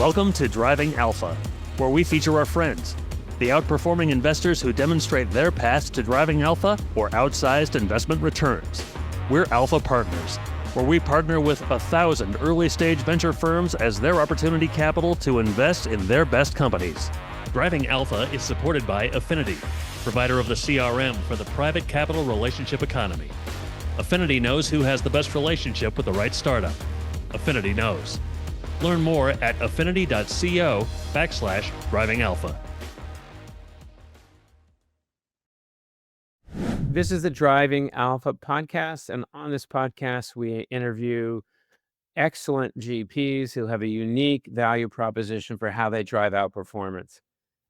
Welcome to Driving Alpha, where we feature our friends, the outperforming investors who demonstrate their path to driving alpha or outsized investment returns. We're Alpha Partners, where we partner with 1,000 early-stage venture firms as their opportunity capital to invest in their best companies. Driving Alpha is supported by Affinity, provider of the CRM for the private capital relationship economy. Affinity knows who has the best relationship with the right startup. Affinity knows. Learn more at affinity.co/driving alpha. This is the Driving Alpha podcast, and on this podcast, we interview excellent GPs who have a unique value proposition for how they drive out performance.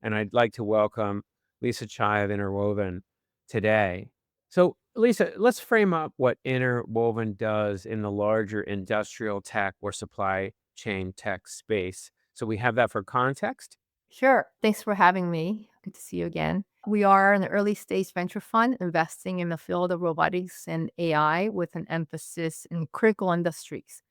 And I'd like to welcome Lisa Chai of Interwoven today. So, Lisa, let's frame up what Interwoven does in the larger industrial tech or supply chain tech space. So we have that for context. Sure. Thanks for having me. Good to see you again. We are an early stage venture fund investing in the field of robotics and AI with an emphasis in critical industries.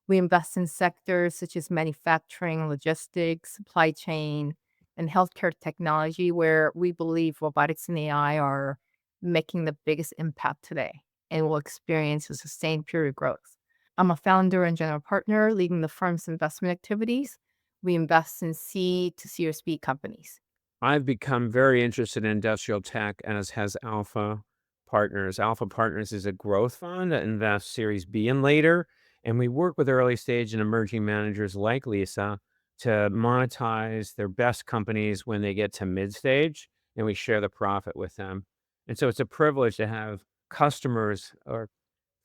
We invest in sectors such as manufacturing, logistics, supply chain, and healthcare technology, where we believe robotics and AI are making the biggest impact today and will experience a sustained period of growth. I'm a founder and general partner leading the firm's investment activities. We invest in C to Series B companies. I've become very interested in industrial tech, as has Alpha Partners. Alpha Partners is a growth fund that invests Series B and later, and we work with early stage and emerging managers like Lisa to monetize their best companies when they get to mid stage, and we share the profit with them. And so it's a privilege to have customers or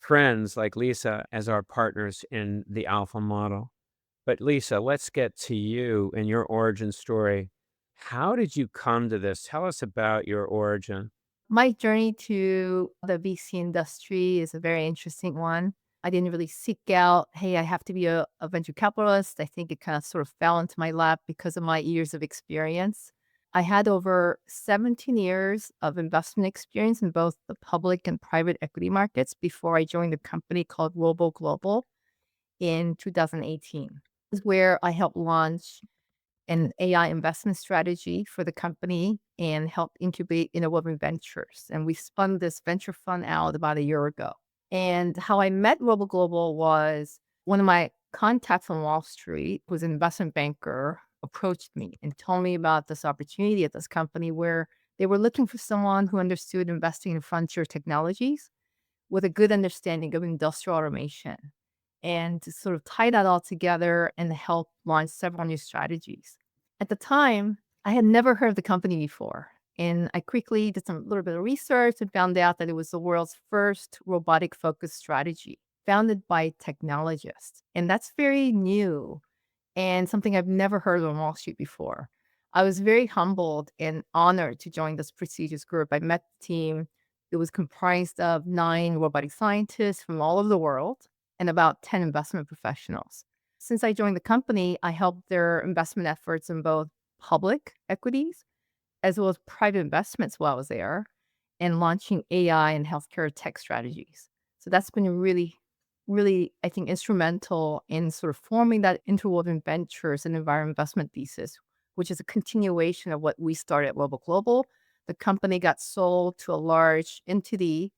friends like Lisa as our partners in the Alpha model. But Lisa, let's get to you and your origin story. How did you come to this? Tell us about your origin. My journey to the VC industry is a very interesting one. I didn't really seek out, hey, I have to be a venture capitalist. I think it kind of sort of fell into my lap because of my years of experience. I had over 17 years of investment experience in both the public and private equity markets before I joined a company called Robo Global in 2018. This is where I helped launch an AI investment strategy for the company and helped incubate Interwoven Ventures. And we spun this venture fund out about a year ago. And how I met Robo Global was one of my contacts on Wall Street, who was an investment banker, approached me and told me about this opportunity at this company where they were looking for someone who understood investing in frontier technologies with a good understanding of industrial automation and to sort of tie that all together and help launch several new strategies. At the time, I had never heard of the company before. And I quickly did some little bit of research and found out that it was the world's first robotic focused strategy founded by technologists. And that's very new and something I've never heard of on Wall Street before. I was very humbled and honored to join this prestigious group. I met the team. It was comprised of 9 robotic scientists from all over the world and about 10 investment professionals. Since I joined the company, I helped their investment efforts in both public equities as well as private investments while I was there and launching AI and healthcare tech strategies. So that's been really, really, I think, instrumental in sort of forming that Interwoven Ventures and environment investment thesis, which is a continuation of what we started at Robo Global. The company got sold to a large entity,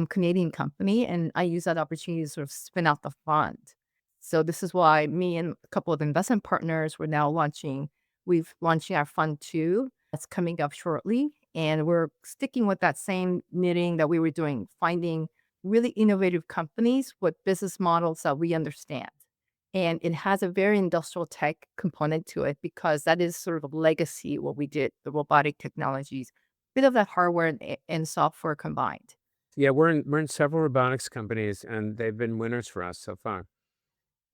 Canadian company, and I used that opportunity to sort of spin out the fund. So this is why me and a couple of investment partners we've launching our fund 2 that's coming up shortly. And we're sticking with that same knitting that we were doing, finding really innovative companies with business models that we understand. And it has a very industrial tech component to it because that is sort of a legacy, what we did, the robotic technologies, bit of that hardware and software combined. Yeah, we're in several robotics companies, and they've been winners for us so far.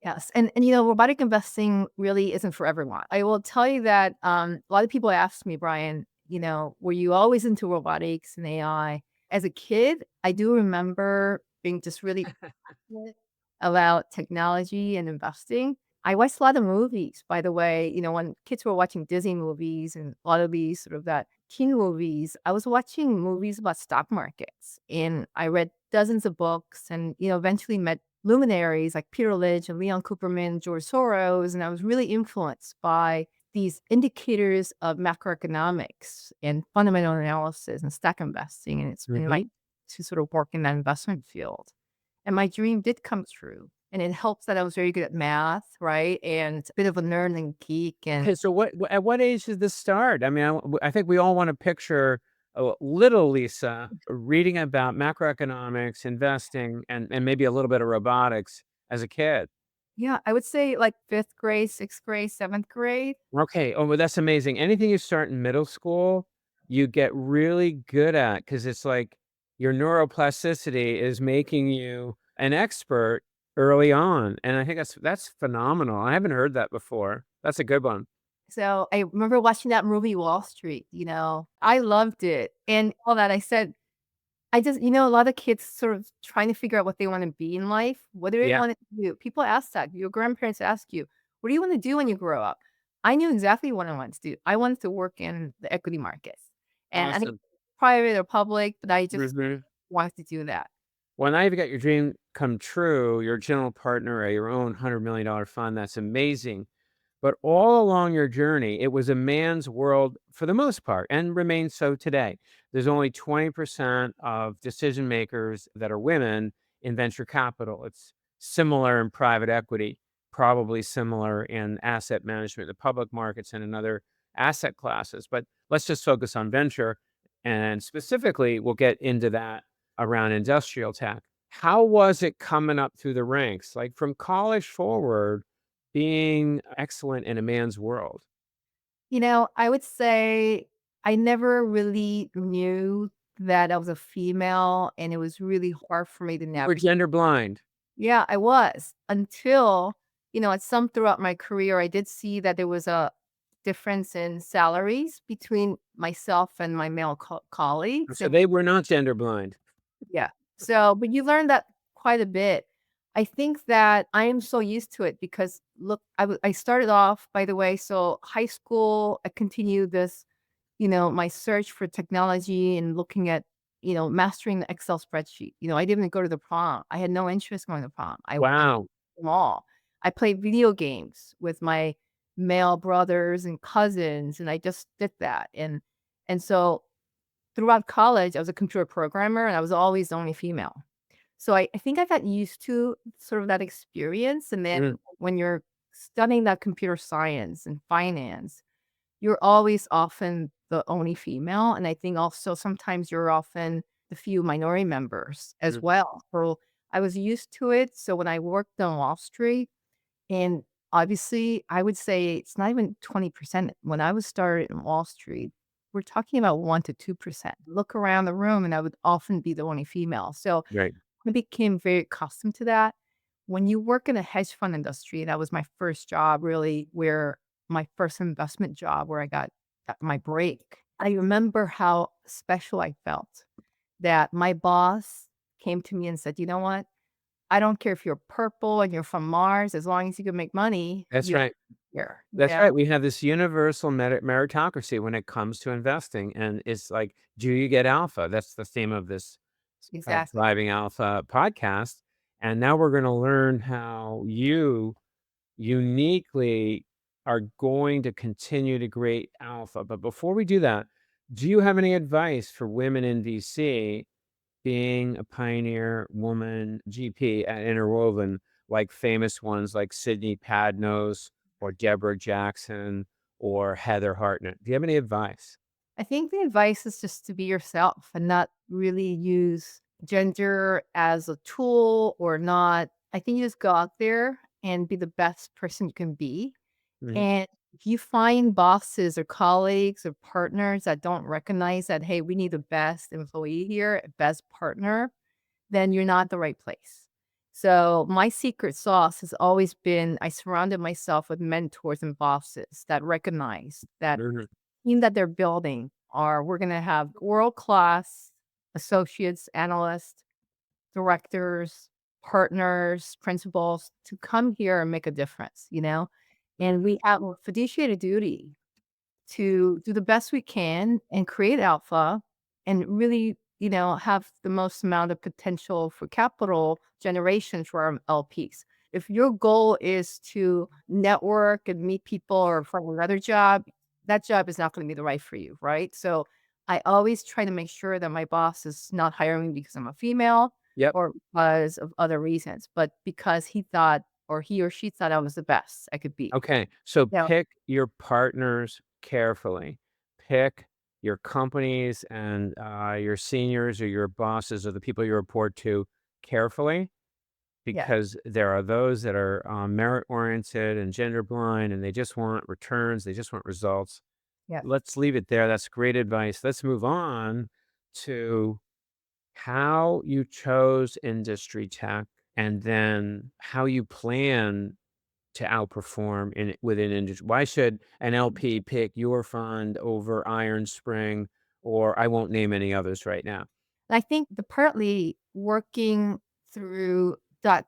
Yes. And robotic investing really isn't for everyone. I will tell you that a lot of people ask me, Brian, were you always into robotics and AI? As a kid, I do remember being just really passionate about technology and investing. I watched a lot of movies, by the way. When kids were watching Disney movies and a lot of these sort of that teen movies, I was watching movies about stock markets. And I read dozens of books and, eventually met luminaries like Peter Lynch and Leon Cooperman, George Soros, and I was really influenced by these indicators of macroeconomics and fundamental analysis and stack investing, and it's been Hmm. to sort of work in that investment field. And my dream did come true. And it helps that I was very good at math, right? And a bit of a nerd and geek. And Okay, so at what age did this start? I mean, I think we all want to picture little Lisa reading about macroeconomics, investing, and maybe a little bit of robotics as a kid. yeah, I would say like fifth grade, sixth grade, seventh grade. Okay. Oh, well, that's amazing. Anything you start in middle school, you get really good at because it's like your neuroplasticity is making you an expert early on. And I think that's phenomenal. I haven't heard that before. That's a good one. So I remember watching that movie Wall Street, I loved it. And all that I said, I just, a lot of kids sort of trying to figure out what they want to be in life. What do they Yeah. want to do? People ask that. Your grandparents ask you, what do you want to do when you grow up? I knew exactly what I wanted to do. I wanted to work in the equity markets. And I think Awesome. private or public, but I just Mhm. wanted to do that. Well, now you've got your dream come true. You're a general partner at your own $100 million fund. That's amazing. But all along your journey, it was a man's world for the most part and remains so today. There's only 20% of decision makers that are women in venture capital. It's similar in private equity, probably similar in asset management, the public markets, and in other asset classes. But let's just focus on venture. And specifically, we'll get into that around industrial tech. How was it coming up through the ranks? Like from college forward, being excellent in a man's world. I would say I never really knew that I was a female, and it was really hard for me to We're navigate. gender blind. Yeah, I was until, at some throughout my career, I did see that there was a difference in salaries between myself and my male colleagues. So they were not gender blind. Yeah. So, but you learn that quite a bit. I think that I am so used to it because look, I started off, by the way, so high school, I continued this, my search for technology and looking at, mastering the Excel spreadsheet. I didn't even go to the prom. I had no interest going to prom. I Wow. them all. I played video games with my male brothers and cousins, and I just did that. And so throughout college, I was a computer programmer, and I was always the only female. So I think I got used to sort of that experience, and then Mm, when you're studying that computer science and finance, you're always often the only female, and I think also sometimes you're often the few minority members as mm, well. So I was used to it, so when I worked on Wall Street, and obviously, I would say it's not even 20%. When I was started in Wall Street, we're talking about 1 to 2%. Look around the room, and I would often be the only female. So right. I became very accustomed to that. When you work in a hedge fund industry, that was my first job, really, where my first investment job where I got my break. I remember how special I felt that my boss came to me and said, "You know what? I don't care if you're purple and you're from Mars, as long as you can make money, That's you're right. here." That's right. We have this universal meritocracy when it comes to investing. And it's like, do you get alpha? That's the theme of this Exactly. Thriving Alpha podcast. And now we're going to learn how you uniquely are going to continue to create alpha. But before we do that, do you have any advice for women in DC being a pioneer woman GP at Interwoven, like famous ones like Sydney Padnos or Deborah Jackson or Heather Hartnett? Do you have any advice? I think the advice is just to be yourself and not really use gender as a tool or not. I think you just go out there and be the best person you can be. Mhm. And if you find bosses or colleagues or partners that don't recognize that, hey, we need the best employee here, best partner, then you're not the right place. So my secret sauce has always been I surrounded myself with mentors and bosses that recognize that Mhm. team that they're building are we're going to have world class associates, analysts, directors, partners, principals to come here and make a difference. And we have a fiduciary duty to do the best we can and create alpha and really have the most amount of potential for capital generation for our LPs. If your goal is to network and meet people or find another job, that job is not going to be the right for you, right? So I always try to make sure that my boss is not hiring me because I'm a female Yep. or because of other reasons, but because he thought or he or she thought I was the best I could be. Okay. So Yeah. pick your partners carefully. Pick your companies and your seniors or your bosses or the people you report to carefully, Yeah. because there are those that are merit oriented and gender blind and they just want returns, they just want results. Yeah. Let's leave it there. That's great advice. Let's move on to how you chose industry tech and then how you plan to outperform within industry. Why should an LP pick your fund over Iron Spring, or I won't name any others right now? I think the partly working through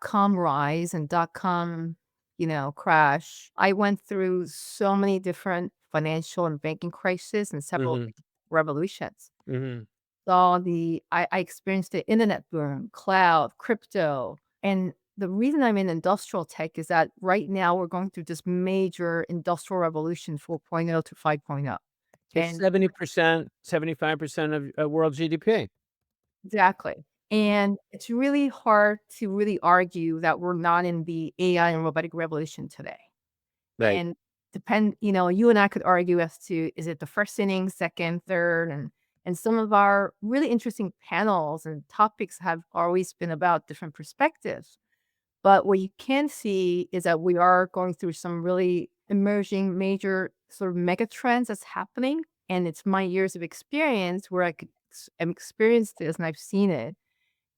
.com rise and .com, crash, I went through so many different financial and banking crises and several Mhm. revolutions. Mhm. I experienced the internet boom, cloud, crypto. And the reason I'm in industrial tech is that right now we're going through this major industrial revolution 4.0 to 5.0. It's And 70%, 75% of world GDP. exactly. And it's really hard to really argue that we're not in the AI and robotic revolution today. Right. And you and I could argue as to is it the first inning, second, third, and some of our really interesting panels and topics have always been about different perspectives. But what you can see is that we are going through some really emerging major sort of mega trends that's happening. And it's my years of experience where I'm experienced this and I've seen it.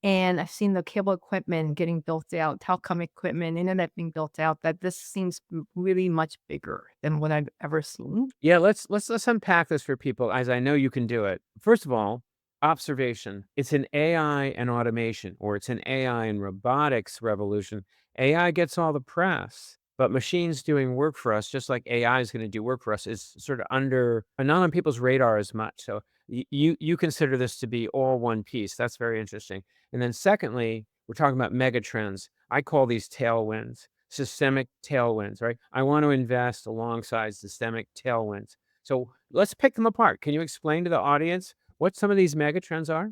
And I've seen the cable equipment getting built out, telecom equipment, internet being built out, that this seems really much bigger than what I've ever seen. Yeah, let's unpack this for people, as I know you can do it. First of all, observation. It's an AI and automation, or it's an AI and robotics revolution. AI gets all the press, but machines doing work for us, just like AI is going to do work for us, is sort of under not on people's radar as much. So you consider this to be all one piece. That's very interesting. And then secondly, we're talking about mega trends. I call these tailwinds, systemic tailwinds, right? I want to invest alongside systemic tailwinds. So let's pick them apart. Can you explain to the audience what some of these mega trends are?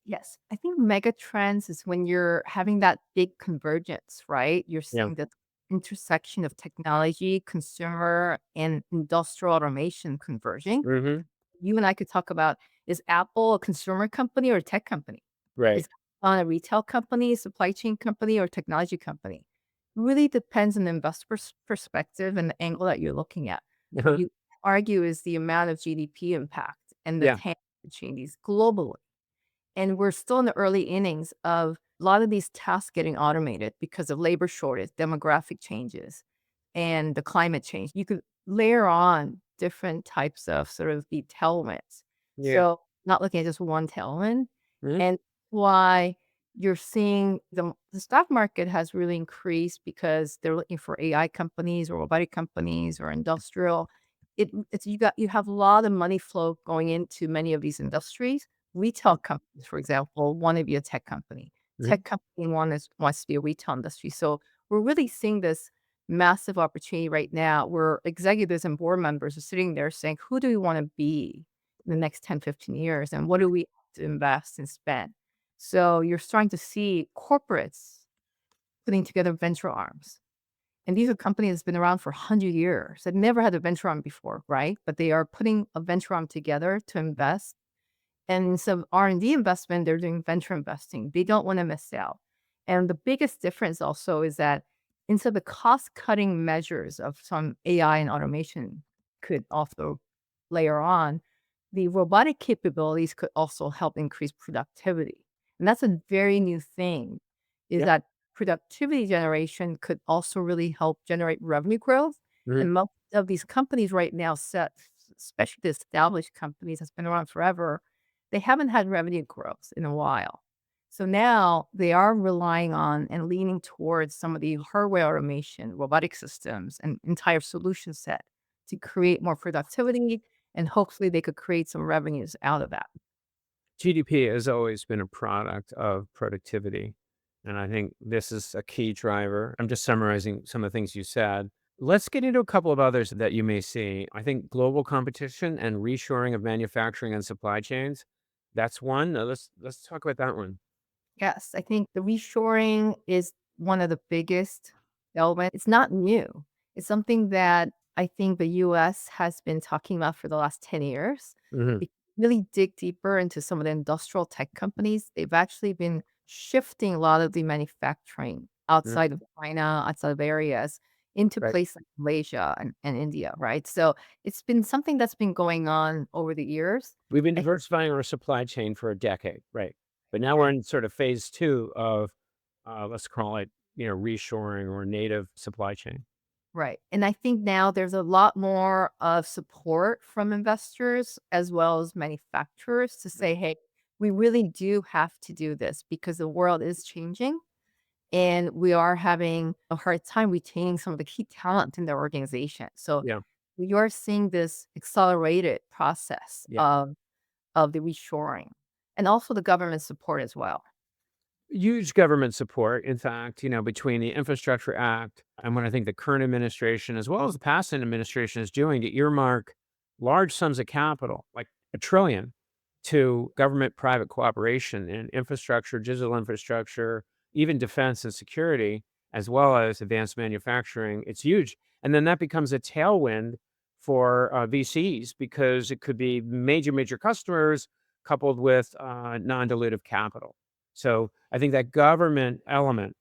Yes. I think mega trends is when you're having that big convergence, right? You're Yeah. seeing the intersection of technology, consumer, and industrial automation converging. Hmm. You and I could talk about, is Apple a consumer company or a tech company? Right. Is Amazon a retail company, supply chain company, or technology company? Really depends on the investor perspective and the angle that you're looking at. What Uh-huh. you argue is the amount of GDP impact and the Yeah. TAM opportunities globally. And we're still in the early innings of a lot of these tasks getting automated because of labor shortage, demographic changes, and the climate change. You could layer on different types of sort of the tailwinds. Yeah. So not looking at just one tailwind. Mhm. And why you're seeing the stock market has really increased because they're looking for AI companies or robotic companies or industrial. You have a lot of money flow going into many of these industries. Retail companies, for example, want to be a tech company. Mhm. Tech company wants to be a retail industry. So we're really seeing this massive opportunity right now where executives and board members are sitting there saying, who do we want to be in the next 10, 15 years? And what do we have to invest and spend? So you're starting to see corporates putting together venture arms. And these are companies that's been around for 100 years that never had a venture arm before, right? But they are putting a venture arm together to invest and some R&D investment, they're doing venture investing. They don't wanna miss out. And the biggest difference also is that instead of the cost-cutting measures of some AI and automation could also layer on, the robotic capabilities could also help increase productivity. And that's a very new thing, is Yeah. that productivity generation could also really help generate revenue growth. Mhm. And most of these companies right now especially the established companies that's been around forever, they haven't had revenue growth in a while. So now they are relying on and leaning towards some of the hardware automation, robotic systems, and entire solution set to create more productivity, and hopefully they could create some revenues out of that. GDP has always been a product of productivity. And I think this is a key driver. I'm just summarizing some of the things you said. Let's get into a couple of others that you may see. I think global competition and reshoring of manufacturing and supply chains. That's one. Let's talk about that one. Yes, I think the reshoring is one of the biggest element. It's not new. It's something that I think the US has been talking about for the last 10 years. Hmm. If you really dig deeper into some of the industrial tech companies, they've actually been shifting a lot of the manufacturing outside of China, outside of areas into Right. places like Malaysia and India, right? So it's been something that's been going on over the years. We've been I diversifying our supply chain for a decade, right? But now we're in sort of phase two of, let's call it, reshoring or native supply chain. Right. And I think now there's a lot more of support from investors as well as manufacturers to say, hey, we really do have to do this because the world is changing and we are having a hard time retaining some of the key talent in their organization. So Yeah, we are seeing this accelerated process yeah. of the reshoring and also the government support as well. Huge government support. In fact, between the Infrastructure Act and what I think the current administration, as well as the past administration, is doing to earmark large sums of capital, like $1 trillion, to government private cooperation in infrastructure, digital infrastructure, even defense and security, as well as advanced manufacturing. It's huge. And then that becomes a tailwind for VCs because it could be major, major customers coupled with non dilutive capital. So I think that government element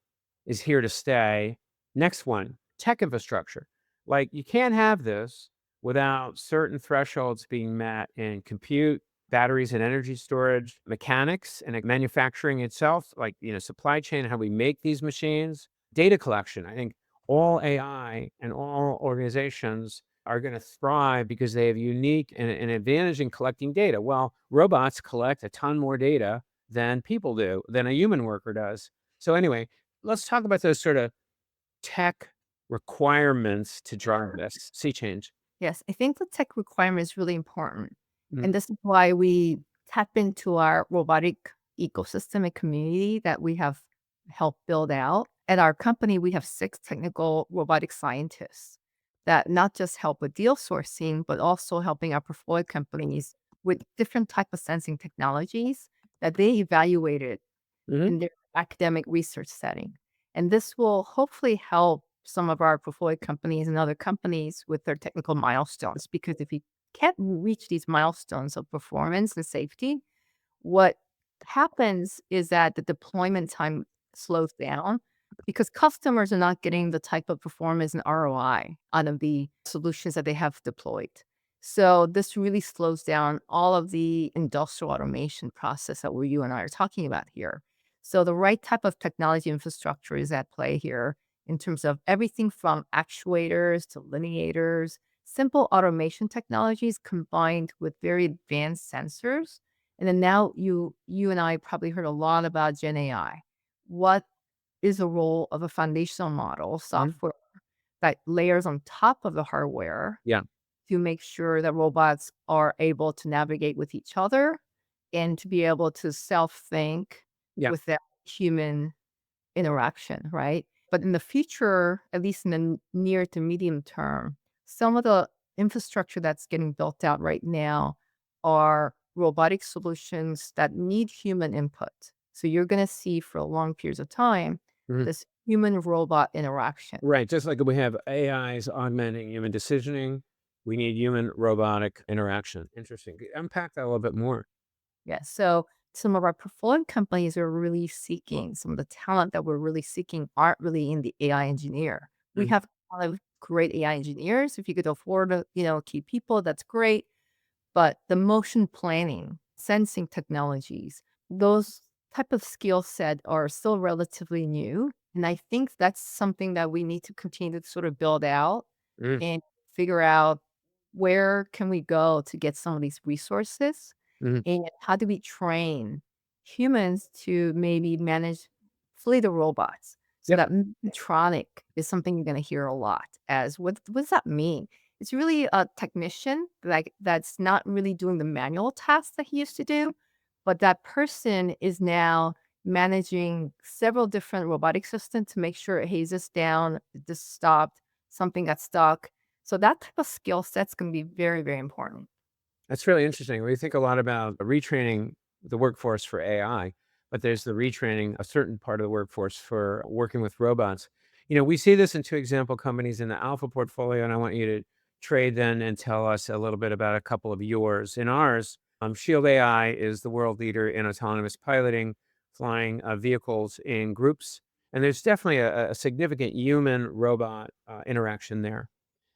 is here to stay. Next one, tech infrastructure. Like you can't have this without certain thresholds being met in compute, batteries and energy storage, mechanics and manufacturing itself, like supply chain, how we make these machines, data collection. I think all AI and all organizations are going to thrive because they have unique and an advantage in collecting data. Well, robots collect a ton more data than people do, than a human worker does. So anyway, let's talk about those sort of tech requirements to drive this sea change. Yes, I think the tech requirement is really important. Mhm, And this is why we tap into our robotic ecosystem and community that we have helped build out. At our company, we have 6 technical robotic scientists that not just help with deal sourcing, but also helping our portfolio companies with different type of sensing technologies that they evaluated mhm. in their academic research setting. And this will hopefully help some of our portfolio companies and other companies with their technical milestones. Because if you can't reach these milestones of performance and safety, what happens is that the deployment time slows down because customers are not getting the type of performance and ROI out of the solutions that they have deployed. So this really slows down all of the industrial automation process that you and I are talking about here. So the right type of technology infrastructure is at play here in terms of everything from actuators to lineators, simple automation technologies combined with very advanced sensors. And then now you and I probably heard a lot about Gen AI. What is the role of a foundational model Mhm. software that layers on top of the hardware Yeah, to make sure that robots are able to navigate with each other and to be able to self-think yeah. without human interaction, right? But in the future, at least in the near to medium term, some of the infrastructure that's getting built out right now are robotic solutions that need human input. So you're going to see for long periods of time Mhm. this human robot interaction. Right, just like we have AIs augmenting human decisioning, we need human robotic interaction. Interesting. Unpack that a little bit more. Yeah. So some of our portfolio companies are really seeking some of the talent that we're really seeking aren't really in the AI engineer. We Mhm. have a lot of great AI engineers. If you could afford to, keep people, that's great. But the motion planning, sensing technologies, those type of skill set are still relatively new. And I think that's something that we need to continue to sort of build out Mhm. and figure out where can we go to get some of these resources Mhm. and how do we train humans to maybe manage fleet of robots? So Yep. that mechatronic is something you're going to hear a lot as what does that mean? It's really a technician like that's not really doing the manual tasks that he used to do, but that person is now managing several different robotic systems to make sure, hey, is this down, is this stopped, something got stuck. So that type of skill set's going to be very, very important. That's really interesting. We think a lot about retraining the workforce for AI, but there's the retraining a certain part of the workforce for working with robots. We see this in two example companies in the Alpha portfolio, and I want you to trade then and tell us a little bit about a couple of yours. In ours, Shield AI is the world leader in autonomous piloting, flying vehicles in groups. And there's definitely a significant human robot interaction there.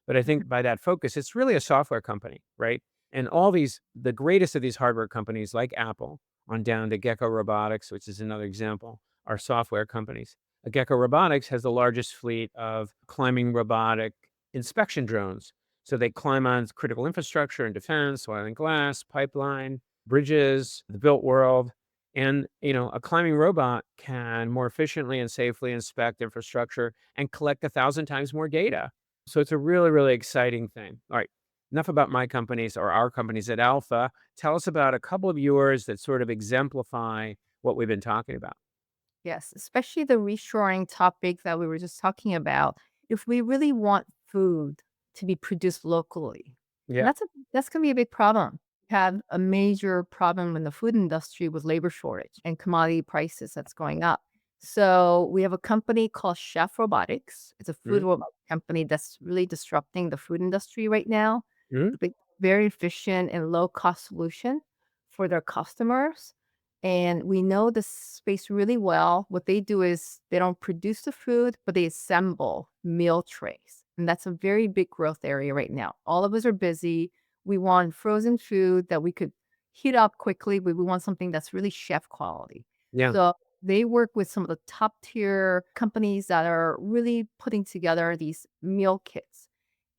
But I think by that focus, it's really a software company, right? And all the greatest of these hardware companies like Apple, on down to Gecko Robotics, which is another example, are software companies. Gecko Robotics has the largest fleet of climbing robotic inspection drones. So they climb on critical infrastructure and defense, oil and glass, pipeline, bridges, the built world. And, a climbing robot can more efficiently and safely inspect infrastructure and collect 1,000 times more data. So it's a really, really exciting thing. All right. Enough about my companies or our companies at Alpha. Tell us about a couple of yours that sort of exemplify what we've been talking about. Yes, especially the reshoring topic that we were just talking about. If we really want food to be produced locally, and Yeah. that's going to be a big problem. We have a major problem in the food industry with labor shortage and commodity prices that's going up. So we have a company called Chef Robotics. It's a food Mhm, robot company that's really disrupting the food industry right now. mhm. It's a very efficient and low cost solution for their customers, and we know this space really well. What they do is they don't produce the food, but they assemble meal trays. And that's a very big growth area right now. All of us are busy. We want frozen food that we could heat up quickly, but we want something that's really chef quality. Yeah. So they work with some of the top tier companies that are really putting together these meal kits.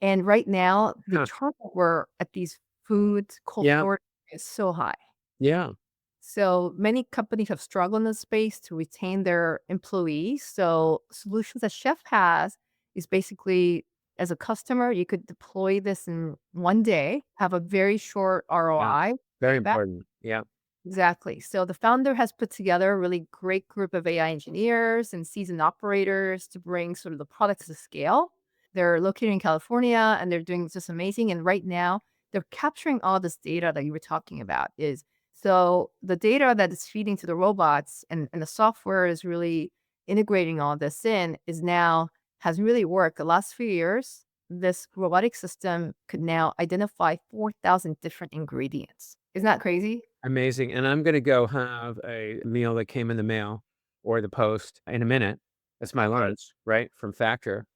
And right now, the Huh. turnover at these food cold Yeah. storage is so high. Yeah. So many companies have struggled in this space to retain their employees. So solutions that Chef has is basically as a customer, you could deploy this in one day, have a very short Yeah. ROI Very payback. important. Yeah. Exactly. So the founder has put together a really great group of AI engineers and seasoned operators to bring sort of the products to scale. They're located in California and they're doing just amazing. And right now, they're capturing all this data that you were talking about. Is so the data that is feeding to the robots and the software is really integrating all this in is now has really worked. The last few years, this robotic system could now identify 4,000 different ingredients. Isn't that crazy? Amazing. And I'm gonna go have a meal that came in the mail or the post in a minute. That's my lunch, right, from Factor.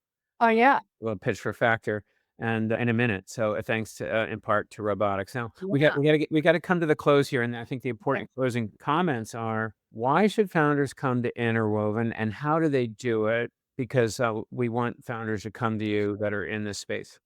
Oh, yeah. A little pitch for Factor, and in a minute. So, thanks to, in part to robotics. Now, Yeah. we gotta come to the close here, and I think the Okay. important closing comments are, why should founders come to Interwoven, and how do they do it? Because, we want founders to come to you that are in this space.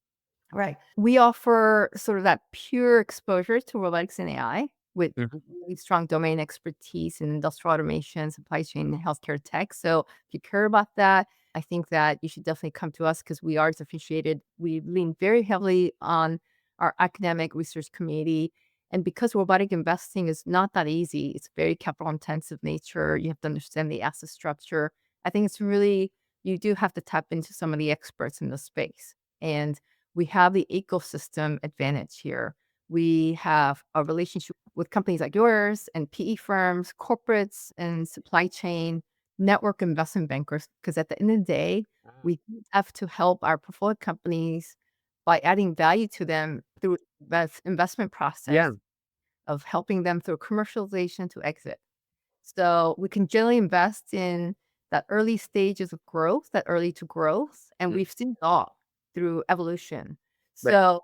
Right. We offer sort of that pure exposure to robotics and AI with Mhm. really strong domain expertise in industrial automation, supply chain, and healthcare tech. So if you care about that, I think that you should definitely come to us because we are differentiated. We lean very heavily on our academic research community. And because robotic investing is not that easy, it's very capital intensive nature. You have to understand the asset structure. I think it's really, you do have to tap into some of the experts in the space. And we have the ecosystem advantage here. We have a relationship with companies like yours and PE firms, corporates, and supply chain network investment bankers. Because at the end of the day, Ah. we have to help our portfolio companies by adding value to them through that investment process Yeah. of helping them through commercialization to exit. So we can generally invest in that early stages of growth, that early to growth, and Mm. we've seen it all through evolution. Right. So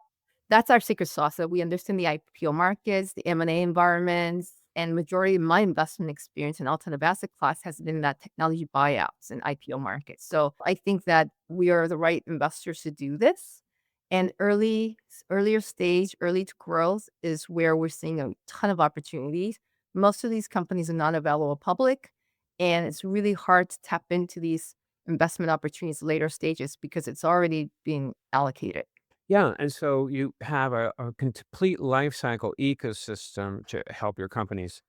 that's our secret sauce. That we understand the IPO markets, the M&A environments, and majority of my investment experience in alternative asset class has been that technology buyouts and IPO markets. So I think that we are the right investors to do this. And earlier stage, early to growth is where we're seeing a ton of opportunities. Most of these companies are not available public, and it's really hard to tap into these investment opportunities later stages because it's already being allocated. Yeah, and so you have a complete life cycle ecosystem to help your companies.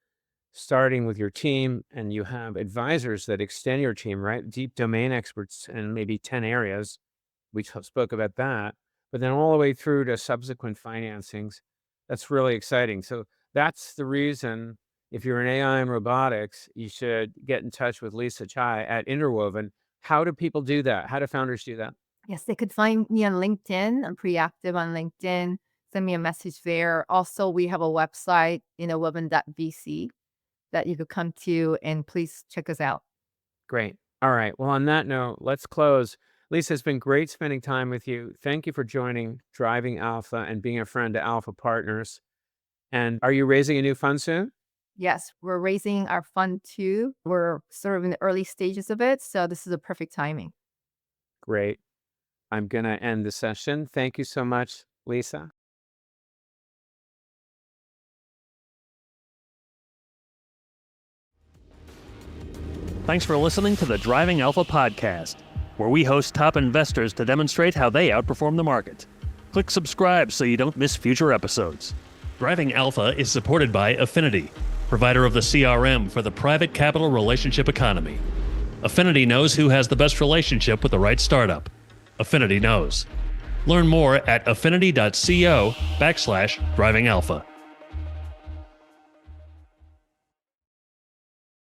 starting with your team, and you have advisors that extend your team, right? Deep domain experts in maybe 10 areas. We spoke about that, but then all the way through to subsequent financings. That's really exciting. So that's the reason, if you're in AI and robotics, you should get in touch with Lisa Chai at Interwoven. How do people do that? How do founders do that? Yes, they could find me on LinkedIn. I'm pretty active on LinkedIn. Send me a message there. Also, we have a website, interwoven.vc, that you could come to, and please check us out. Great. All right. Well, on that note, let's close. Lisa, it's been great spending time with you. Thank you for joining Driving Alpha and being a friend to Alpha Partners. And are you raising a new fund soon? Yes, we're raising our fund too. We're sort of in the early stages of it, so this is a perfect timing. Great. I'm going to end the session. Thank you so much, Lisa. Thanks for listening to the Driving Alpha podcast, where we host top investors to demonstrate how they outperform the market. Click subscribe so you don't miss future episodes. Driving Alpha is supported by Affinity, provider of the CRM for the private capital relationship economy. Affinity knows who has the best relationship with the right startup. Affinity knows. Learn more at affinity.co/driving alpha.